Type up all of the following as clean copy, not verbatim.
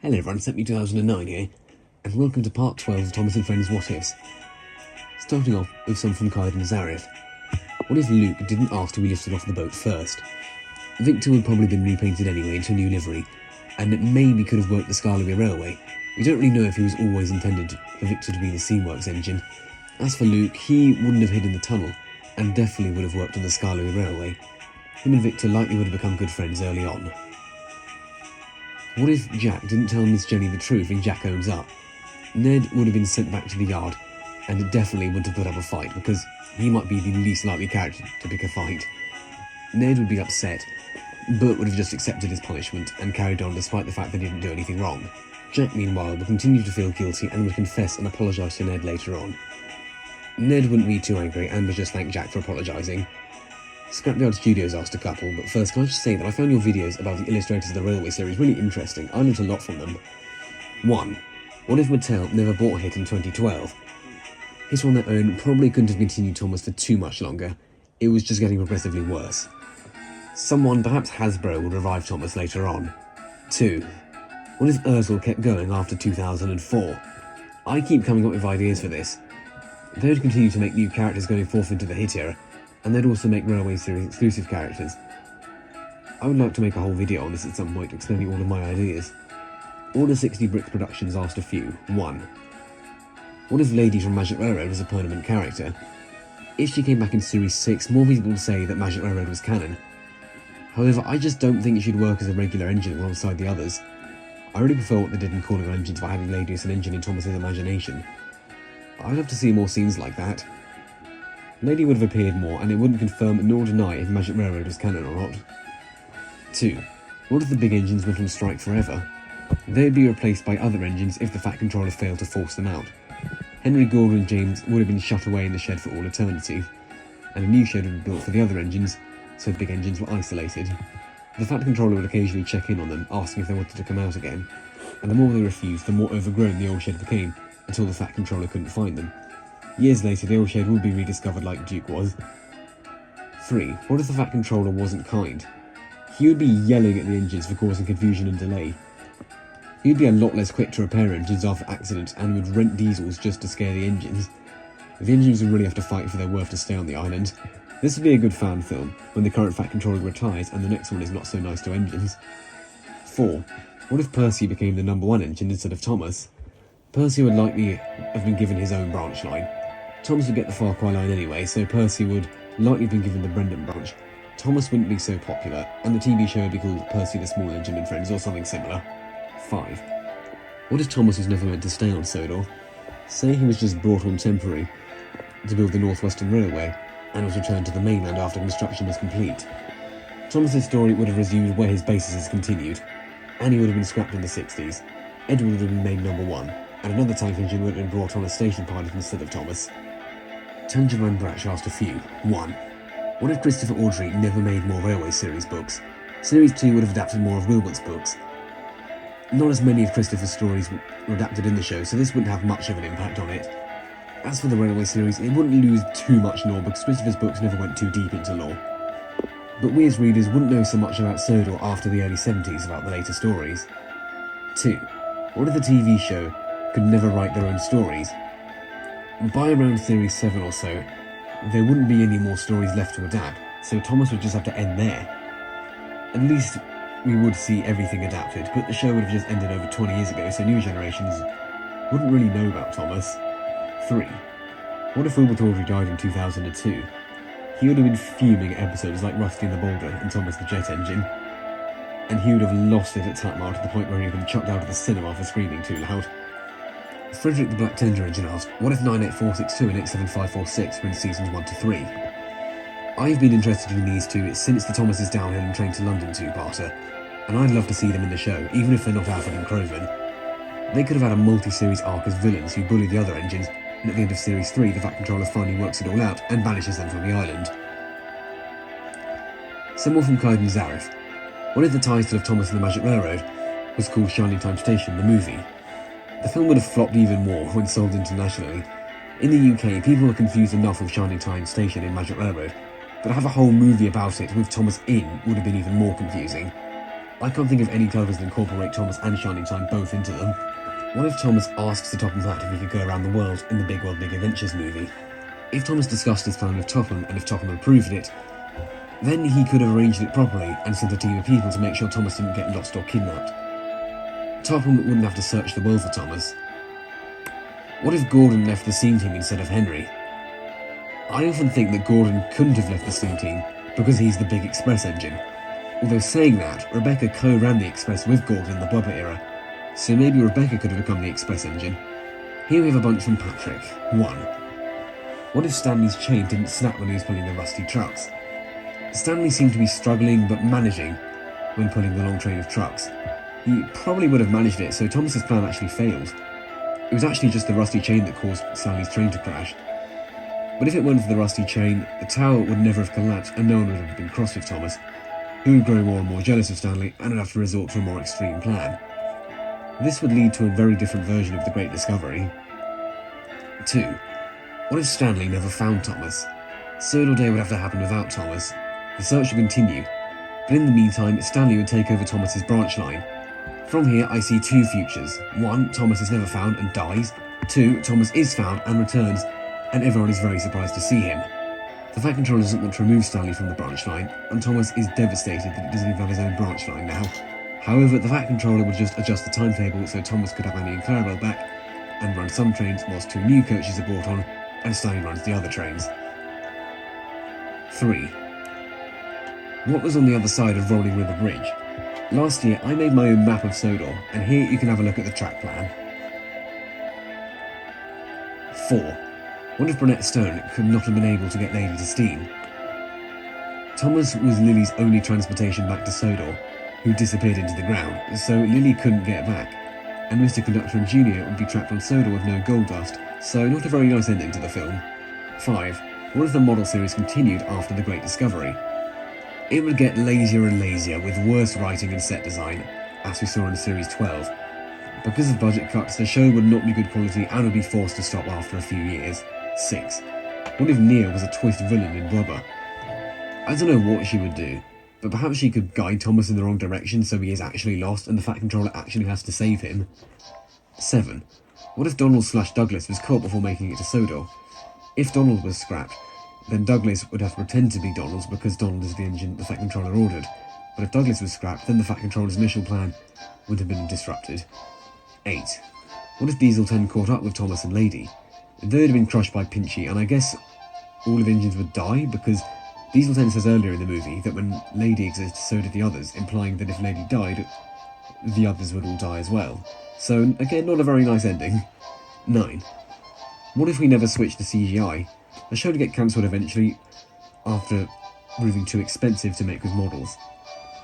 Hello everyone, Sent Me 2009 here, and welcome to part 12 of Thomas and Friends What Ifs. Starting off with some from Kaid and Zareth. What if Luke didn't ask to be lifted off the boat first? Victor would probably been repainted anyway into a new livery, and it maybe could have worked the Scarloway Railway. We don't really know if he was always intended for Victor to be the Steamworks engine. As for Luke, he wouldn't have hid in the tunnel, and definitely would have worked on the Scarloway Railway. Him and Victor likely would have become good friends early on. What if Jack didn't tell Miss Jenny the truth and Jack owns up? Ned would have been sent back to the yard, and it definitely wouldn't have put up a fight, because he might be the least likely character to pick a fight. Ned would be upset, but would have just accepted his punishment and carried on despite the fact that he didn't do anything wrong. Jack, meanwhile, would continue to feel guilty and would confess and apologise to Ned later on. Ned wouldn't be too angry and would just thank Jack for apologising. Scrapyard Studios asked a couple, but first can I just say that I found your videos about the illustrators of the Railway series really interesting. I learned a lot from them. 1. What if Mattel never bought Hit in 2012? Hit on their own probably couldn't have continued Thomas for too much longer. It was just getting progressively worse. Someone, perhaps Hasbro, would revive Thomas later on. 2. What if Ursel kept going after 2004? I keep coming up with ideas for this. They would continue to make new characters going forth into the Hit era, and they'd also make Railway series exclusive characters. I would like to make a whole video on this at some point, explaining all of my ideas. Order 60 Bricks Productions asked a few. 1. What if Lady from Magic Railroad was a permanent character? If she came back in Series 6, more people would say that Magic Railroad was canon. However, I just don't think it should work as a regular engine alongside the others. I really prefer what they did in calling on engines by having Lady as an engine in Thomas's imagination. I'd love to see more scenes like that. Lady would have appeared more, and it wouldn't confirm nor deny if Magic Railroad was canon or not. 2. What if the big engines went on strike forever? They'd be replaced by other engines if the Fat Controller failed to force them out. Henry, Gordon and James would have been shut away in the shed for all eternity, and a new shed would be built for the other engines, so the big engines were isolated. The Fat Controller would occasionally check in on them, asking if they wanted to come out again, and the more they refused, the more overgrown the old shed became, until the Fat Controller couldn't find them. Years later, the old shed would be rediscovered like Duke was. 3. What if the Fat Controller wasn't kind? He would be yelling at the engines for causing confusion and delay. He would be a lot less quick to repair engines after accidents and would rent diesels just to scare the engines. The engines would really have to fight for their worth to stay on the island. This would be a good fan film, when the current Fat Controller retires and the next one is not so nice to engines. 4. What if Percy became the #1 engine instead of Thomas? Percy would likely have been given his own branch line. Thomas would get the Far Cry line anyway, so Percy would likely have been given the Brendan branch. Thomas wouldn't be so popular, and the TV show would be called Percy the Small Engine and Friends or something similar. 5. What if Thomas was never meant to stay on Sodor? Say he was just brought on temporary to build the North Western Railway, and was returned to the mainland after construction was complete. Thomas's story would have resumed where his basis is continued. Annie would have been scrapped in the 60s, Edward would have been made #1, and another tank engine would have been brought on as station pilot instead of Thomas. Tangerine Brash asked a few. 1. What if Christopher Awdry never made more Railway series books? Series 2 would have adapted more of Wilbert's books. Not as many of Christopher's stories were adapted in the show, so this wouldn't have much of an impact on it. As for the Railway series, it wouldn't lose too much lore because Christopher's books never went too deep into lore. But we as readers wouldn't know so much about Sodor after the early 70s about the later stories. 2. What if the TV show could never write their own stories? By around Series 7 or so, there wouldn't be any more stories left to adapt, so Thomas would just have to end there. At least we would see everything adapted, but the show would have just ended over 20 years ago, so new generations wouldn't really know about Thomas. 3. What if Wilbert Awdry died in 2002? He would have been fuming at episodes like Rusty and the Boulder and Thomas the Jet Engine, and he would have lost it at Tatmar to the point where he had been chucked out of the cinema for screaming too loud. Frederick the Black Tender Engine asked, what if 98462 and 87546 were in seasons 1 to 3? I've been interested in these two since the Thomas's Downhill and Train to London two-parter, and I'd love to see them in the show, even if they're not Alfred and Croven. They could have had a multi-series arc as villains who bully the other engines, and at the end of Series 3 the Fat Controller finally works it all out and banishes them from the island. Some more from Kaid and Zareth. What if the title of Thomas and the Magic Railroad was called Shining Time Station, the movie? The film would have flopped even more when sold internationally. In the UK, people were confused enough with Shining Time Station in Magic Railroad, but to have a whole movie about it with Thomas in would have been even more confusing. I can't think of any titles that incorporate Thomas and Shining Time both into them. What if Thomas asks the Topham Hatt if he could go around the world in the Big World Big Adventures movie? If Thomas discussed his plan with Topham, and if Topham approved it, then he could have arranged it properly and sent a team of people to make sure Thomas didn't get lost or kidnapped. Topham wouldn't have to search the world for Thomas. What if Gordon left the SEAM team instead of Henry? I often think that Gordon couldn't have left the SEAM team because he's the big Express engine. Although saying that, Rebecca co-ran the Express with Gordon in the Blubber era, so maybe Rebecca could have become the Express engine. Here we have a bunch from Patrick. 1. What if Stanley's chain didn't snap when he was pulling the rusty trucks? Stanley seemed to be struggling but managing when pulling the long train of trucks. He probably would have managed it, so Thomas's plan actually failed. It was actually just the rusty chain that caused Stanley's train to crash. But if it weren't for the rusty chain, the tower would never have collapsed and no one would have been cross with Thomas, who would grow more and more jealous of Stanley and would have to resort to a more extreme plan. This would lead to a very different version of the Great Discovery. 2. What if Stanley never found Thomas? Sodor Day would have to happen without Thomas. The search would continue, but in the meantime, Stanley would take over Thomas's branch line. From here, I see 2 futures. 1. Thomas is never found and dies. 2. Thomas is found and returns, and everyone is very surprised to see him. The Fat Controller doesn't want to remove Stanley from the branch line, and Thomas is devastated that he doesn't even have his own branch line now. However, the Fat Controller would just adjust the timetable so Thomas could have Annie and Clarabelle back, and run some trains whilst 2 new coaches are brought on, and Stanley runs the other trains. 3. What was on the other side of Rolling River Bridge? Last year, I made my own map of Sodor, and here you can have a look at the track plan. 4. What if Brunette Stone could not have been able to get Lady to steam? Thomas was Lily's only transportation back to Sodor, who disappeared into the ground, so Lily couldn't get back, and Mr. Conductor and Junior would be trapped on Sodor with no gold dust, so not a very nice ending to the film. 5. What if the model series continued after The Great Discovery? It would get lazier and lazier with worse writing and set design, as we saw in Series 12. Because of budget cuts, the show would not be good quality and would be forced to stop after a few years. 6. What if Nia was a twist villain in Blubber? I don't know what she would do, but perhaps she could guide Thomas in the wrong direction so he is actually lost and the Fat Controller actually has to save him. 7. What if Donald/Douglas was caught before making it to Sodor? If Donald was scrapped, then Douglas would have to pretend to be Donald because Donald is the engine the Fat Controller ordered. But if Douglas was scrapped, then the Fat Controller's initial plan would have been disrupted. 8. What if Diesel 10 caught up with Thomas and Lady? They'd have been crushed by Pinchy, and I guess all of the engines would die, because Diesel 10 says earlier in the movie that when Lady exists, so did the others, implying that if Lady died, the others would all die as well. So, again, not a very nice ending. 9. What if we never switched to CGI? The show would get cancelled eventually, after proving too expensive to make with models.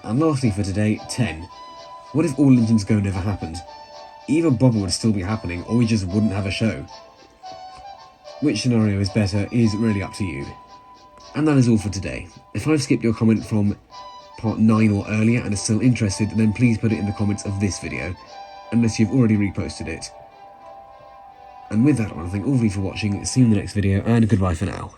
And lastly for today, 10. What if All Engines Go never happened? Either Bubble would still be happening, or we just wouldn't have a show. Which scenario is better is really up to you. And that is all for today. If I've skipped your comment from part 9 or earlier and are still interested, then please put it in the comments of this video, unless you've already reposted it. And with that, I want to thank all of you for watching, see you in the next video, and goodbye for now.